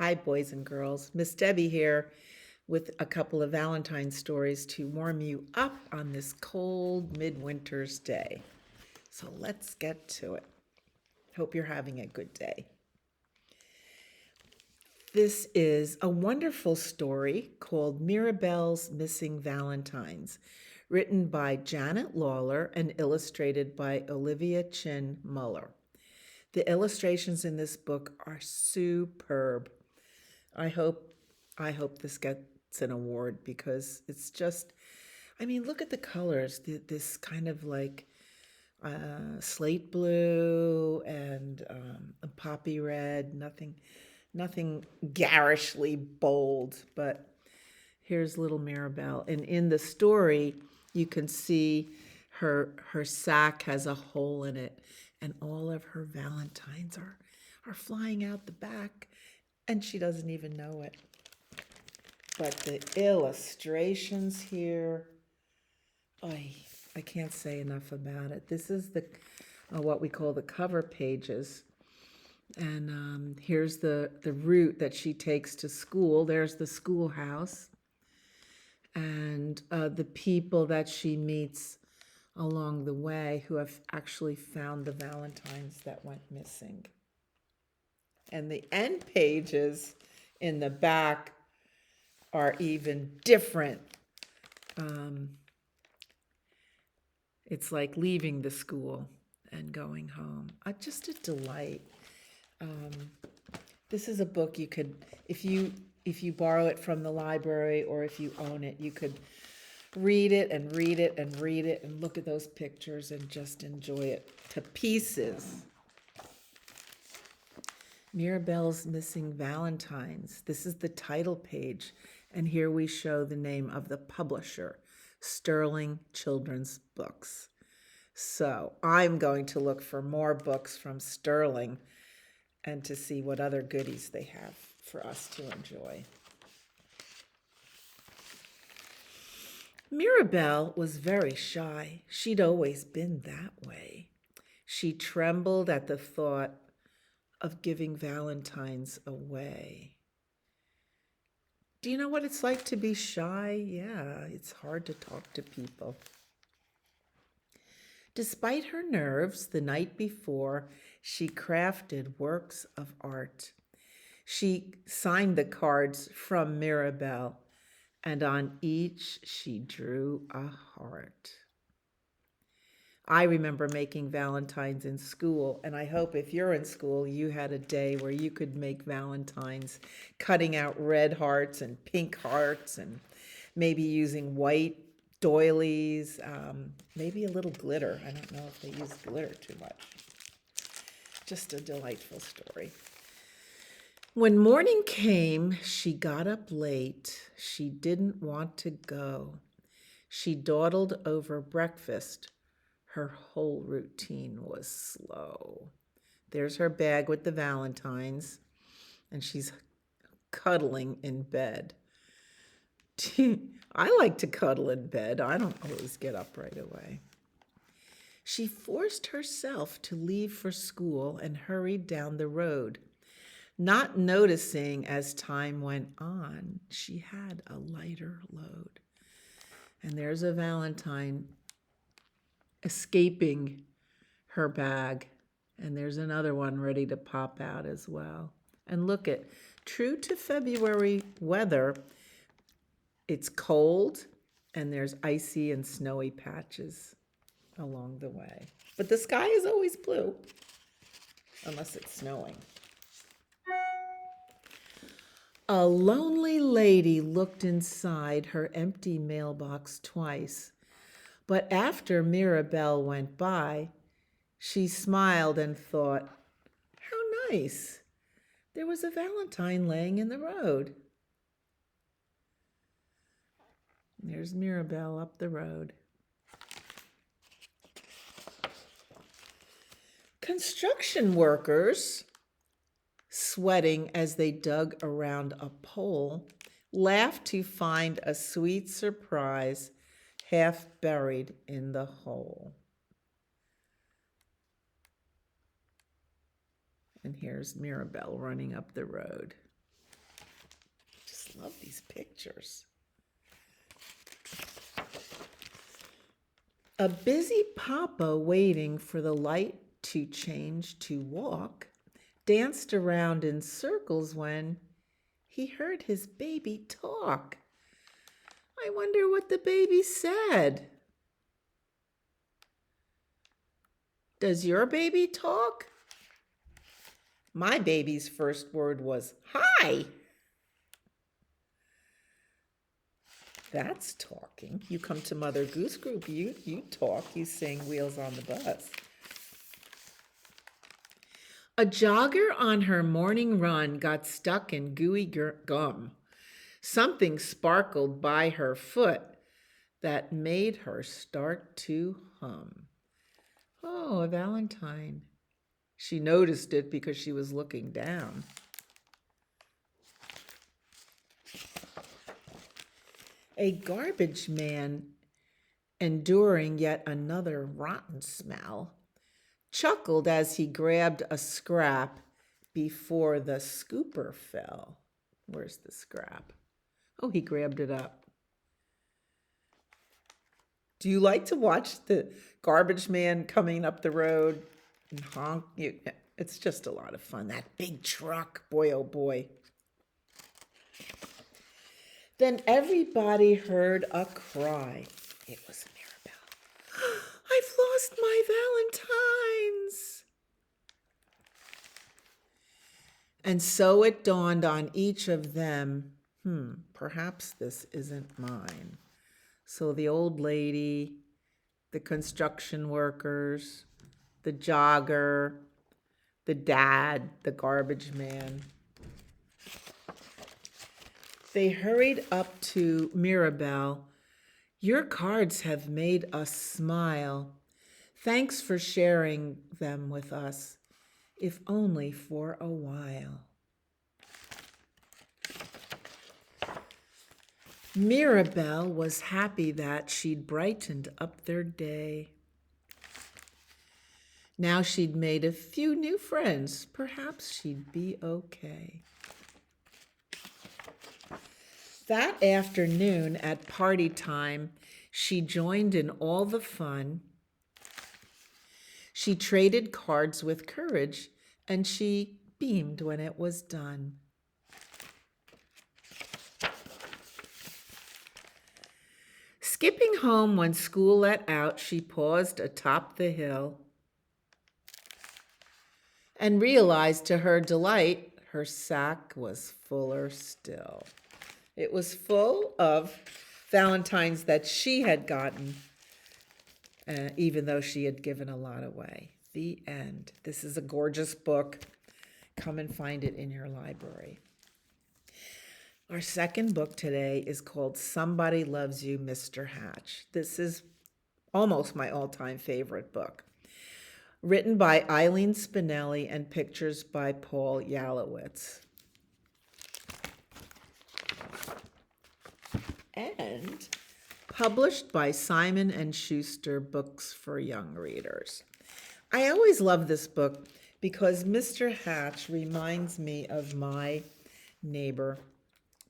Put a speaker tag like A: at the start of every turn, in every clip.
A: Hi, boys and girls. Miss Debbie here with a couple of Valentine stories to warm you up on this cold midwinter's day. So let's get to it. Hope you're having a good day. This is a wonderful story called Mirabel's Missing Valentines, written by Janet Lawler and illustrated by Olivia Miueller. The illustrations in this book are superb. I hope this gets an award because it's just, look at the colors. This kind of like slate blue and a poppy red. Nothing garishly bold, but here's little Mirabel. And in the story, you can see her sack has a hole in it, and all of her valentines are flying out the back, and she doesn't even know it. But the illustrations here, I can't say enough about it. This is the what we call the cover pages. And here's the route that she takes to school. There's the schoolhouse. And the people that she meets along the way who have actually found the Valentines that went missing. And the end pages in the back are even different. It's like leaving the school and going home. Just a delight. This is a book you could, if you borrow it from the library or if you own it, you could read it and read it and read it and look at those pictures and just enjoy it to pieces. Mirabel's Missing Valentines. This is the title page, and here we show the name of the publisher, Sterling Children's Books. So I'm going to look for more books from Sterling and to see what other goodies they have for us to enjoy. Mirabel was very shy. She'd always been that way. She trembled at the thought of giving Valentines away. Do you know what it's like to be shy? Yeah, it's hard to talk to people. Despite her nerves, the night before, she crafted works of art. She signed the cards from Mirabel, and on each she drew a heart. I remember making Valentines in school, and I hope if you're in school, you had a day where you could make Valentines, cutting out red hearts and pink hearts, and maybe using white doilies, maybe a little glitter. I don't know if they use glitter too much. Just a delightful story. When morning came, she got up late. She didn't want to go. She dawdled over breakfast. Her whole routine was slow. There's her bag with the Valentines, and she's cuddling in bed. I like to cuddle in bed. I don't always get up right away. She forced herself to leave for school and hurried down the road. Not noticing as time went on, she had a lighter load. And there's a Valentine escaping her bag. And there's another one ready to pop out as well. And look at, true to February weather, it's cold and there's icy and snowy patches along the way. But the sky is always blue, unless it's snowing. A lonely lady looked inside her empty mailbox twice, but after Mirabel went by, she smiled and thought, how nice. There was a Valentine laying in the road. There's Mirabel up the road. Construction workers, sweating as they dug around a pole, laughed to find a sweet surprise half buried in the hole. And here's Mirabel running up the road. Love these pictures. A busy papa waiting for the light to change to walk danced around in circles when he heard his baby talk. I wonder what the baby said. Does your baby talk? My baby's first word was hi. That's talking. You come to Mother Goose Group, you talk, you sing Wheels on the Bus. A jogger on her morning run got stuck in gooey gum. Something sparkled by her foot that made her start to hum. Oh, a Valentine. She noticed it because she was looking down. A garbage man, enduring yet another rotten smell, chuckled as he grabbed a scrap before the scooper fell. Where's the scrap? Oh, he grabbed it up. Do you like to watch the garbage man coming up the road and honk? It's just a lot of fun. That big truck, boy, oh boy. Then everybody heard a cry. It was Mirabel. I've lost my Valentines. And so it dawned on each of them, perhaps this isn't mine. So the old lady, the construction workers, the jogger, the dad, the garbage man. They hurried up to Mirabel. Your cards have made us smile. Thanks for sharing them with us, if only for a while. Mirabel was happy that she'd brightened up their day. Now she'd made a few new friends. Perhaps she'd be okay. That afternoon at party time, she joined in all the fun. She traded cards with courage, and she beamed when it was done. Skipping home when school let out, she paused atop the hill and realized to her delight her sack was fuller still. It was full of Valentines that she had gotten, even though she had given a lot away. The end. This is a gorgeous book. Come and find it in your library. Our second book today is called Somebody Loves You, Mr. Hatch. This is almost my all-time favorite book. Written by Eileen Spinelli and pictures by Paul Yalowitz. And published by Simon & Schuster Books for Young Readers. I always love this book because Mr. Hatch reminds me of my neighbor,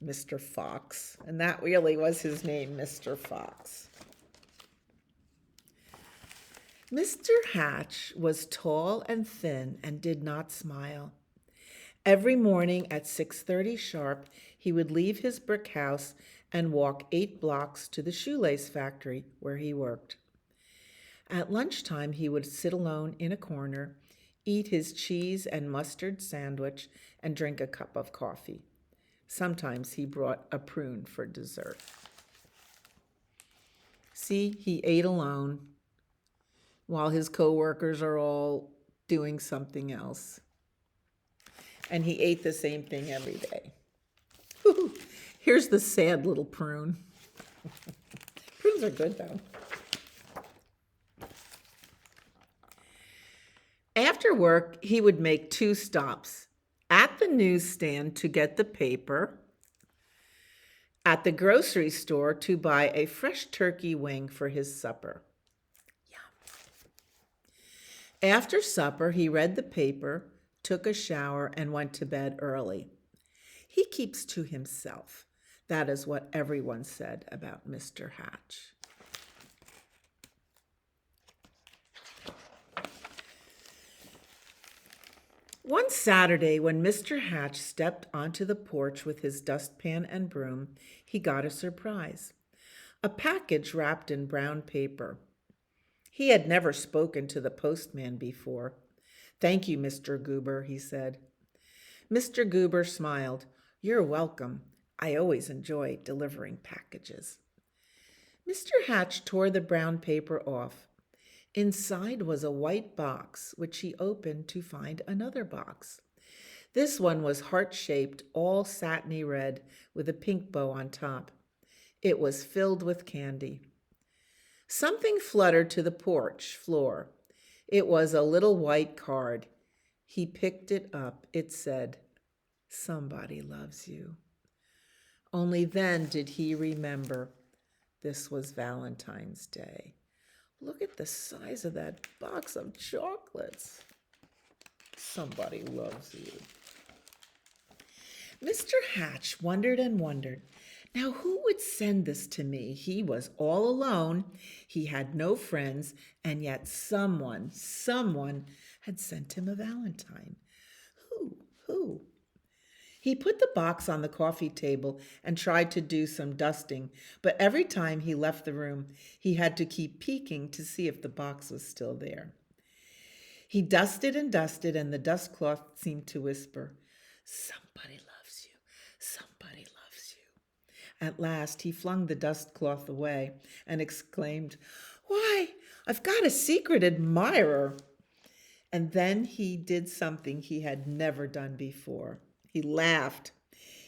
A: Mr. Fox, and that really was his name, Mr. Fox. Mr. Hatch was tall and thin and did not smile. Every morning at 6:30 sharp, he would leave his brick house and walk 8 blocks to the shoelace factory where he worked. At lunchtime, he would sit alone in a corner, eat his cheese and mustard sandwich, and drink a cup of coffee. Sometimes he brought a prune for dessert. See, he ate alone while his coworkers are all doing something else. And he ate the same thing every day. Here's the sad little prune. Prunes are good, though. After work, he would make 2 stops. At the newsstand to get the paper, at the grocery store to buy a fresh turkey wing for his supper. Yum. After supper, he read the paper, took a shower, and went to bed early. He keeps to himself. That is what everyone said about Mr. Hatch. One Saturday, when Mr. Hatch stepped onto the porch with his dustpan and broom, he got a surprise. A package wrapped in brown paper. He had never spoken to the postman before. "Thank you, Mr. Goober," he said. Mr. Goober smiled. "You're welcome. I always enjoy delivering packages." Mr. Hatch tore the brown paper off. Inside was a white box, which he opened to find another box. This one was heart-shaped, all satiny red, with a pink bow on top. It was filled with candy. Something fluttered to the porch floor. It was a little white card. He picked it up. It said, "Somebody loves you." Only then did he remember this was Valentine's Day. Look at the size of that box of chocolates. Somebody loves you. Mr. Hatch wondered and wondered. Now, who would send this to me? He was all alone. He had no friends, and yet someone had sent him a Valentine. Who? He put the box on the coffee table and tried to do some dusting, but every time he left the room, he had to keep peeking to see if the box was still there. He dusted and dusted, and the dust cloth seemed to whisper, "Somebody loves you. Somebody loves you." At last, he flung the dust cloth away and exclaimed, "Why, I've got a secret admirer." And then he did something he had never done before. He laughed.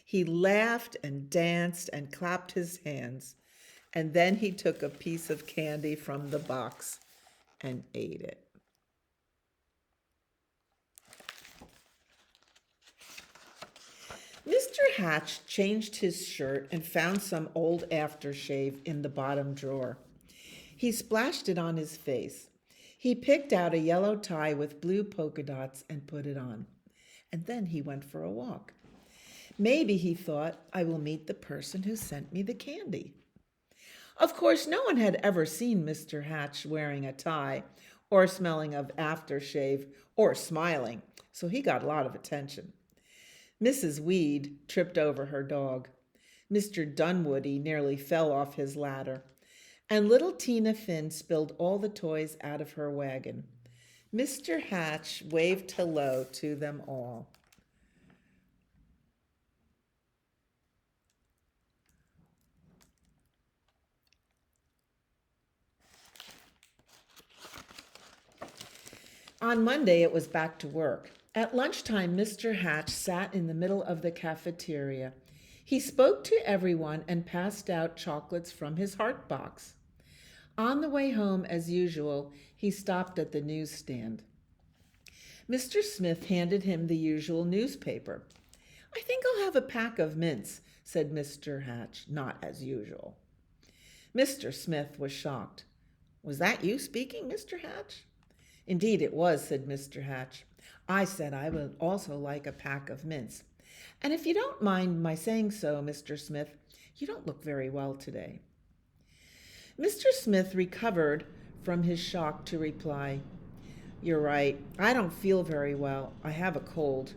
A: He laughed and danced and clapped his hands. And then he took a piece of candy from the box and ate it. Mr. Hatch changed his shirt and found some old aftershave in the bottom drawer. He splashed it on his face. He picked out a yellow tie with blue polka dots and put it on. And then he went for a walk. Maybe, he thought, I will meet the person who sent me the candy. Of course, no one had ever seen Mr. Hatch wearing a tie, or smelling of aftershave, or smiling, so he got a lot of attention. Mrs. Weed tripped over her dog. Mr. Dunwoody nearly fell off his ladder, and little Tina Finn spilled all the toys out of her wagon. Mr. Hatch waved hello to them all. On Monday, it was back to work. At lunchtime, Mr. Hatch sat in the middle of the cafeteria. He spoke to everyone and passed out chocolates from his heart box. On the way home, as usual, he stopped at the newsstand. Mr. Smith handed him the usual newspaper. "I think I'll have a pack of mints," said Mr. Hatch, not as usual. Mr. Smith was shocked. "Was that you speaking, Mr. Hatch?" "Indeed it was," said Mr. Hatch. "I said I would also like a pack of mints. And if you don't mind my saying so, Mr. Smith, you don't look very well today." Mr. Smith recovered from his shock to reply, "You're right. I don't feel very well. I have a cold.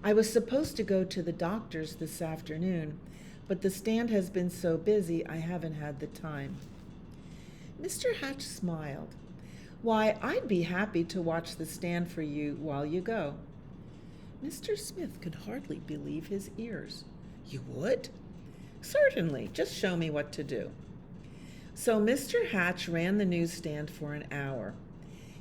A: I was supposed to go to the doctor's this afternoon, but the stand has been so busy I haven't had the time." Mr. Hatch smiled. "Why, I'd be happy to watch the stand for you while you go." Mr. Smith could hardly believe his ears. "You would?" "Certainly. Just show me what to do." So Mr. Hatch ran the newsstand for an hour.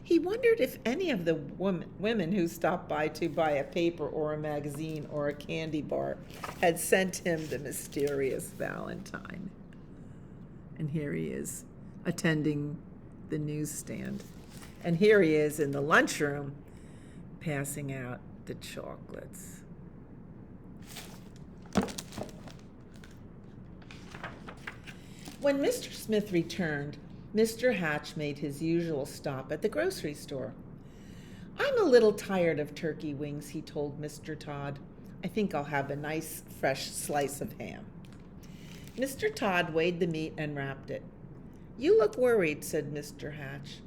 A: He wondered if any of the women who stopped by to buy a paper or a magazine or a candy bar had sent him the mysterious Valentine. And here he is, attending the newsstand. And here he is in the lunchroom, passing out the chocolates. When Mr. Smith returned, Mr. Hatch made his usual stop at the grocery store. "I'm a little tired of turkey wings," he told Mr. Todd. "I think I'll have a nice, fresh slice of ham." Mr. Todd weighed the meat and wrapped it. "You look worried," said Mr. Hatch.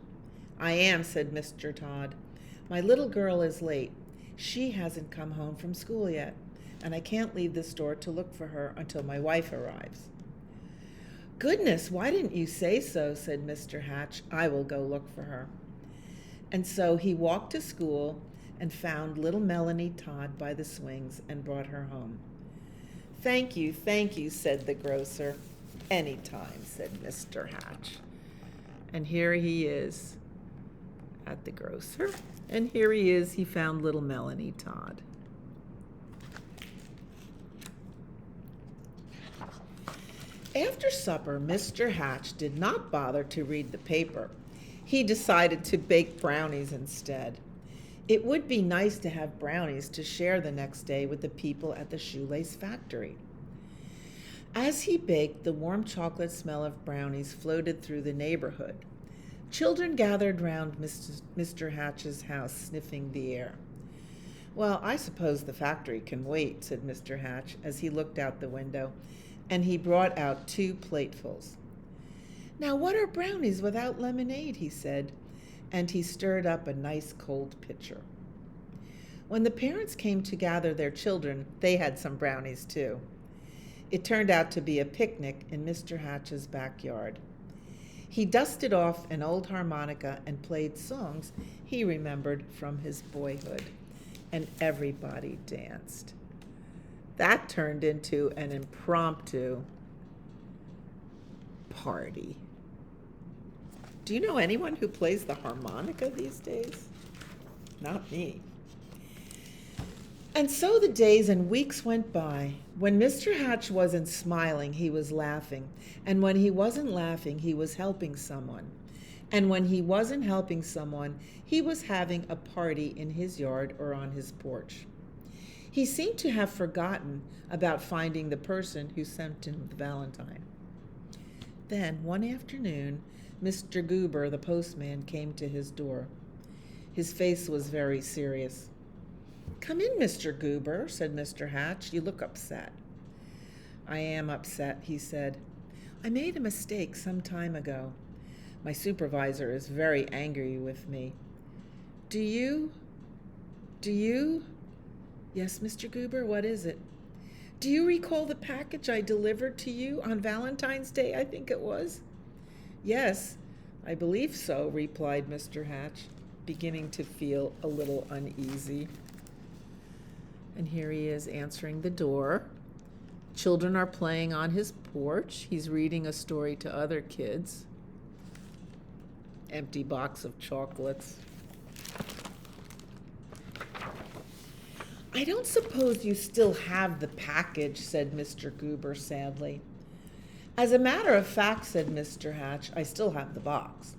A: "I am," said Mr. Todd. "My little girl is late. She hasn't come home from school yet, and I can't leave the store to look for her until my wife arrives." "Goodness, why didn't you say so?" said Mr. Hatch. "I will go look for her." And so he walked to school and found little Melanie Todd by the swings and brought her home. Thank you, said the grocer. "Anytime," said Mr. Hatch. And here he is at the grocer. And here he is, he found little Melanie Todd. After supper, Mr. Hatch did not bother to read the paper. He decided to bake brownies instead. It would be nice to have brownies to share the next day with the people at the shoelace factory. As he baked, the warm chocolate smell of brownies floated through the neighborhood. Children gathered round Mr. Hatch's house, sniffing the air. "Well, I suppose the factory can wait," said Mr. Hatch as he looked out the window, and he brought out 2 platefuls. "Now what are brownies without lemonade?" he said, and he stirred up a nice cold pitcher. When the parents came to gather their children, they had some brownies too. It turned out to be a picnic in Mr. Hatch's backyard. He dusted off an old harmonica and played songs he remembered from his boyhood, and everybody danced. That turned into an impromptu party. Do you know anyone who plays the harmonica these days? Not me. And so the days and weeks went by. When Mr. Hatch wasn't smiling, he was laughing. And when he wasn't laughing, he was helping someone. And when he wasn't helping someone, he was having a party in his yard or on his porch. He seemed to have forgotten about finding the person who sent him the Valentine. Then, one afternoon, Mr. Goober, the postman, came to his door. His face was very serious. "Come in, Mr. Goober," said Mr. Hatch. "You look upset." "I am upset," he said. "I made a mistake some time ago. My supervisor is very angry with me. Do you... Yes, Mr. Goober, what is it? Do you recall the package I delivered to you on Valentine's Day, I think it was?" "Yes, I believe so," replied Mr. Hatch, beginning to feel a little uneasy. And here he is answering the door. Children are playing on his porch. He's reading a story to other kids. Empty box of chocolates. "I don't suppose you still have the package," said Mr. Goober sadly. "As a matter of fact," said Mr. Hatch, "I still have the box.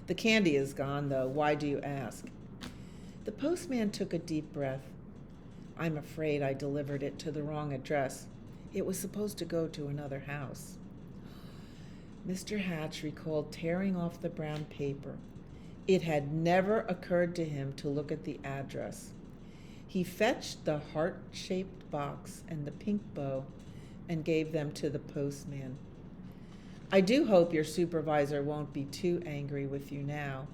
A: The candy is gone, though. Why do you ask?" The postman took a deep breath. "I'm afraid I delivered it to the wrong address. It was supposed to go to another house." Mr. Hatch recalled tearing off the brown paper. It had never occurred to him to look at the address. He fetched the heart-shaped box and the pink bow and gave them to the postman. "I do hope your supervisor won't be too angry with you now."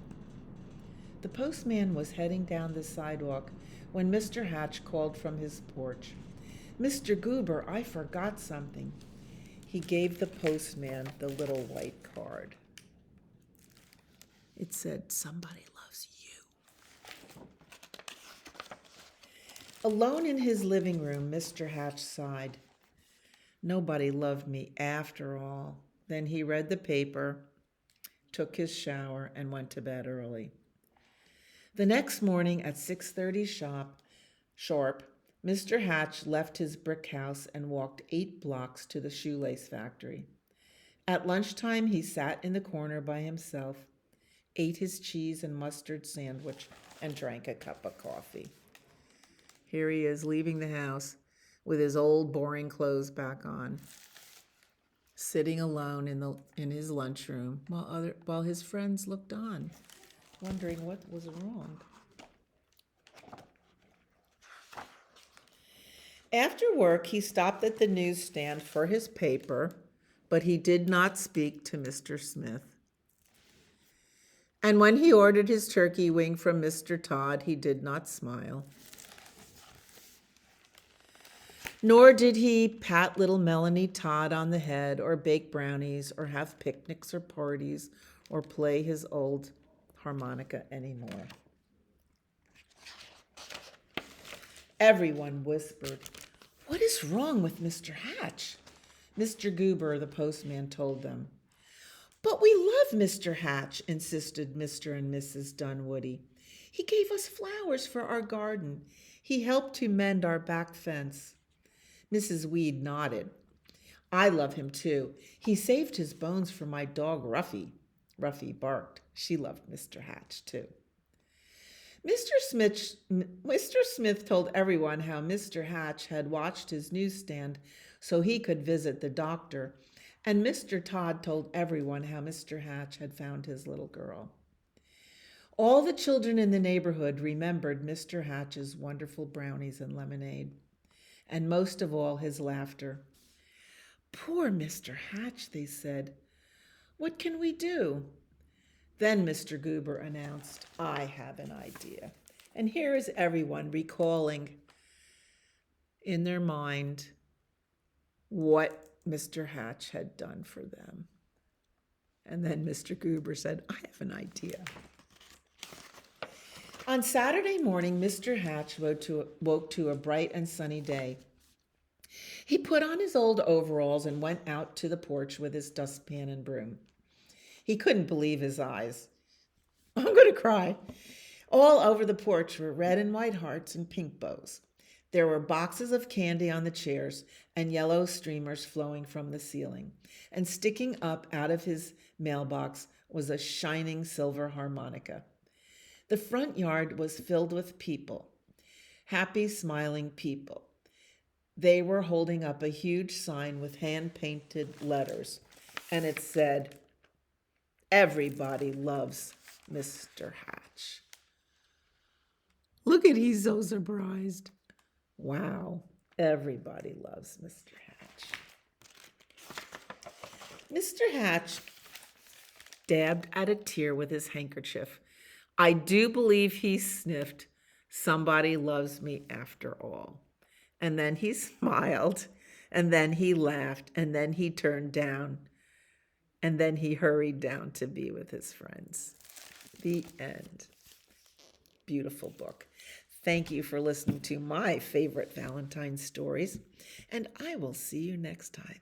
A: The postman was heading down the sidewalk when Mr. Hatch called from his porch. "Mr. Goober, I forgot something." He gave the postman the little white card. It said, "Somebody loves you." Alone in his living room, Mr. Hatch sighed. Nobody loved me after all. Then he read the paper, took his shower, and went to bed early. The next morning at 6:30 sharp, Mr. Hatch left his brick house and walked 8 blocks to the shoelace factory. At lunchtime, he sat in the corner by himself, ate his cheese and mustard sandwich, and drank a cup of coffee. Here he is leaving the house with his old boring clothes back on, sitting alone in his lunchroom while his friends looked on, wondering what was wrong. After work, he stopped at the newsstand for his paper, but he did not speak to Mr. Smith. And when he ordered his turkey wing from Mr. Todd, he did not smile. Nor did he pat little Melanie Todd on the head, or bake brownies, or have picnics or parties, or play his old harmonica anymore. Everyone whispered, "What is wrong with Mr. Hatch?" Mr. Goober, the postman, told them. "But we love Mr. Hatch," insisted Mr. and Mrs. Dunwoody. "He gave us flowers for our garden. He helped to mend our back fence." Mrs. Weed nodded. "I love him too. He saved his bones for my dog Ruffy." Ruffy barked. She loved Mr. Hatch too. Mr. Smith told everyone how Mr. Hatch had watched his newsstand so he could visit the doctor, and Mr. Todd told everyone how Mr. Hatch had found his little girl. All the children in the neighborhood remembered Mr. Hatch's wonderful brownies and lemonade, and most of all his laughter. "Poor Mr. Hatch," they said. "What can we do?" Then Mr. Goober announced, "I have an idea." And here is everyone recalling in their mind what Mr. Hatch had done for them. And then Mr. Goober said, "I have an idea." On Saturday morning, Mr. Hatch woke to a bright and sunny day. He put on his old overalls and went out to the porch with his dustpan and broom. He couldn't believe his eyes. I'm going to cry. All over the porch were red and white hearts and pink bows. There were boxes of candy on the chairs and yellow streamers flowing from the ceiling. And sticking up out of his mailbox was a shining silver harmonica. The front yard was filled with people, happy, smiling people. They were holding up a huge sign with hand-painted letters, and it said, "Everybody loves Mr. Hatch." Look at, he's so surprised. Wow, everybody loves Mr. Hatch. Mr. Hatch dabbed at a tear with his handkerchief. I do believe he sniffed, "Somebody loves me after all." And then he smiled, and then he laughed, and then he turned down, and then he hurried down to be with his friends. The end. Beautiful book. Thank you for listening to my favorite Valentine stories, and I will see you next time.